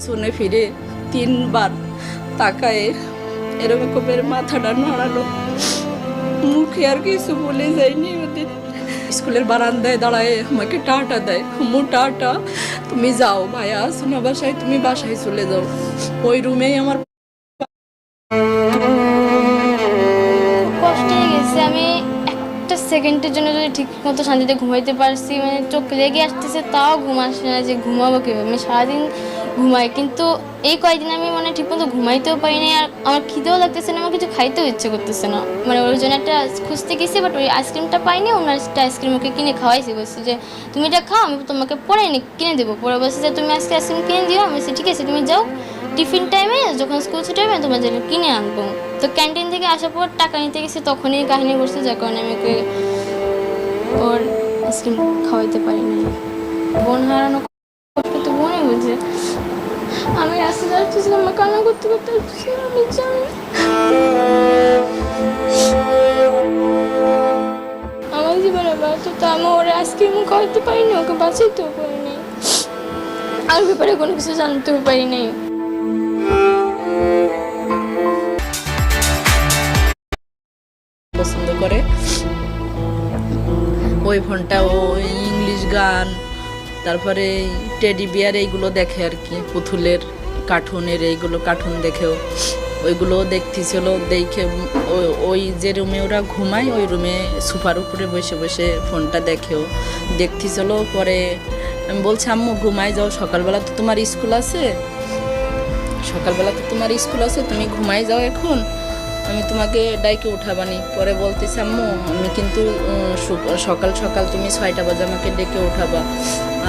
পিছনে ফিরে 3বার তাকায়ে এরকম মাথাটা নাড়ালো, মুখে আর কিছু বলে যায়নি। ওদের স্কুলের বারান্দায় দাঁড়ায় আমাকে টাটা দেয়, আম্মু টাটা, তুমি যাও, ভাইয়া আসো না বাসায়, তুমি বাসায় চলে যাও। ওই রুমেই আমার খুব কষ্ট হয়ে গেছে। আমি একটা সেকেন্ডের জন্য যদি ঠিক মতো শান্তিতে ঘুমাইতে পারছি, মানে চোখ লেগে আসতেছে তাও ঘুম আসে না, যে ঘুমাবো কীভাবে। আমি সারাদিন ঘুমাই, কিন্তু এই কয়েকদিন আমি মানে ঠিক মতো ঘুমাইতেও পারি না, আর আমার খিদেও লাগতেছে না, আমার কিছু খাইতেও ইচ্ছে করতেছে না। মানে ওর জন্য একটা খুঁজতে গেছি, বাট ওই আইসক্রিমটা পাইনি। ওনার একটা আইসক্রিম ওকে কিনে খাওয়াইছি, বলছি যে তুমি এটা খাও, আমি তোমাকে পরে কিনে দেবো। পরে বলছি যে তুমি আজকে আইসক্রিম কিনে দিও। আমি বলছি ঠিক আছে, তুমি যাও, টিফিন টাইমে যখন স্কুল ছুটি হবে তোমার জন্য কিনে আনবো। তো ক্যান্টিন থেকে আসার পর টাকা নিতে গেছি, তখনই কাহিনী করছে, যার কারণে আমি ওকে ওর আইসক্রিম খাওয়াইতে পারি না। বোন হারানো কষ্ট তো বোনই বুঝে। আমি রাস্তা যাচ্ছিলাম, আমার কান্না করতে করতে আমি জানি আমার জীবনে ব্যর্থতা, আমি ওর আইসক্রিম খাওয়াইতে পারিনি, ওকে বাঁচাইতেও পারিনি, আর ব্যাপারে কোনো কিছু জানতেও পারিনি। পছন্দ করে ওই ফোনটা, ও ইংলিশ গান, তারপরে টেডি বিয়ার এইগুলো দেখে আর কি, পুতুলের কার্টুনের এইগুলো কার্টুন দেখেও ওইগুলো দেখতেছিল। দেখে ওই যে রুমে ওরা ঘুমায় ওই রুমে সোফার উপরে বসে বসে ফোনটা দেখেও দেখতেছিল। পরে আমি বলছি আম্মু ঘুমায় যাও, সকালবেলা তো তোমার স্কুল আছে, সকালবেলা তো তোমার স্কুল আছে, তুমি ঘুমাই যাও এখন, আমি তোমাকে ডাইকে উঠাবানি। পরে বলতেছি আম্মু আমি কিন্তু সকাল সকাল তুমি 6টা বাজে আমাকে ডেকে উঠাবা।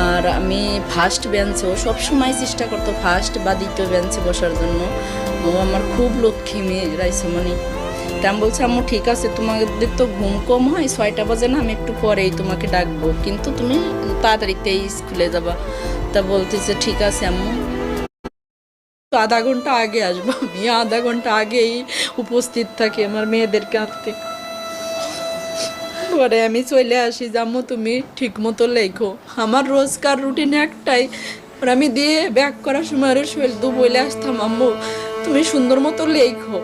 আর আমি ফার্স্ট বেঞ্চে, ও সবসময় চেষ্টা করতো ফার্স্ট বা দ্বিতীয় বেঞ্চে বসার জন্য। ও আমার খুব লক্ষ্মী মেয়ে রাইসমণি। তা আমি বলছি আম্মু ঠিক আছে, তোমাদের তো ঘুম কম হয়, 6টা বাজে না, আমি একটু পরেই তোমাকে ডাকবো, কিন্তু তুমি তাড়াতাড়িতেই স্কুলে যাবা। তা বলতেছে ঠিক আছে আম্মু, তো আধা ঘন্টা আগে আসবো। আমি আধা ঘন্টা আগেই উপস্থিত থাকি আমার মেয়েদেরকে আনতে। পরে আমি চলে আসি, আম্মু তুমি ঠিক মতো লেখো। আমার রোজকার রুটিন একটাই, আমি দিয়ে ব্যাক করার সময় আরে শৈল দু বলে আসতাম আম্মু তুমি সুন্দর মতো লেখো,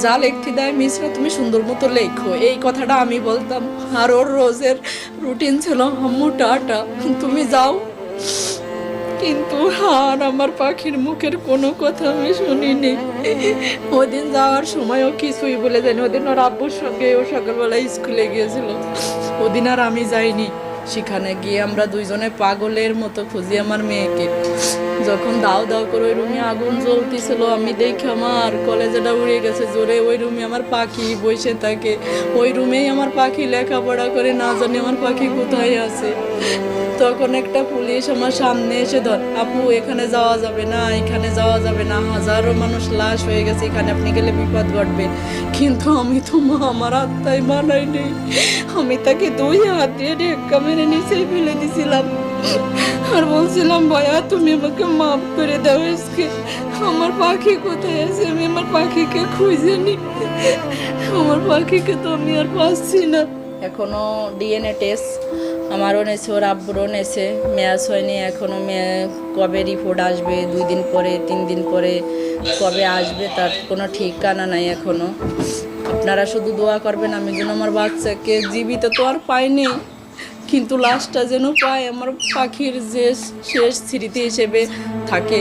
যা লিখতে দেয় মিসরা তুমি সুন্দর মতো লেখো, এই কথাটা আমি বলতাম। আর ওর রোজের রুটিন ছিল আম্মু টাটা, তুমি যাও। কিন্তু আর আমার পাখির মুখের কোনো কথা আমি শুনিনি। ওদিন যাওয়ার সময়ও কিছুই বলে যায়নি। ওদিন ওর আব্বুর সঙ্গে ও সকালবেলায় স্কুলে গিয়েছিল, ওদিন আর আমি যাইনি। সেখানে গিয়ে আমরা দুইজনে পাগলের মতো খুঁজি আমার মেয়েকে। যখন দাও দাও করে ওই রুমে আগুন জ্বলতেছিল, আমি দেখি আমার কলেজেটা উড়ে গেছে জোরে। ওই রুমে আমার পাখি বসে থাকে, ওই রুমেই আমার পাখি লেখাপড়া করে, না জানি আমার পাখি কোথায় আছে। তখন একটা পুলিশ আমার সামনে এসে ধর, আপু এখানে যাওয়া যাবে না, এখানে যাওয়া যাবে না, হাজারো মানুষ লাশ হয়ে গেছে, এখানে আপনি গেলে বিপদ ঘটবে। কিন্তু আমি তো মা, আমার আত্মায় মানাই নেই। আমি তাকে 2 হাত দিয়ে ঢেক্কা মেরে নিচেই ফেলে দিছিলাম, আর বলছিলাম ভাইয়া তুমি আমাকে মাফ করে দাও, আজকে আমার পাখি কোথায় আছে, আমি আমার পাখিকে খুঁজে নি, আমার পাখিকে তো আমি আর পাচ্ছি না। এখনো ডিএনএ টেস্ট আমারও নেছে, ওর আব্বুরও নেছে, ম্যাচ হয়নি এখনও। কবে রিপোর্ট আসবে, 2 দিন পরে 3 দিন পরে কবে আসবে তার কোনো ঠিকানা নাই এখনও। আপনারা শুধু দোয়া করবেন আমি যেন আমার বাচ্চাকে, জীবিত তো আর পাইনি, কিন্তু লাশটা যেন পাই, আমার পাখির যে শেষ স্মৃতি হিসেবে থাকে।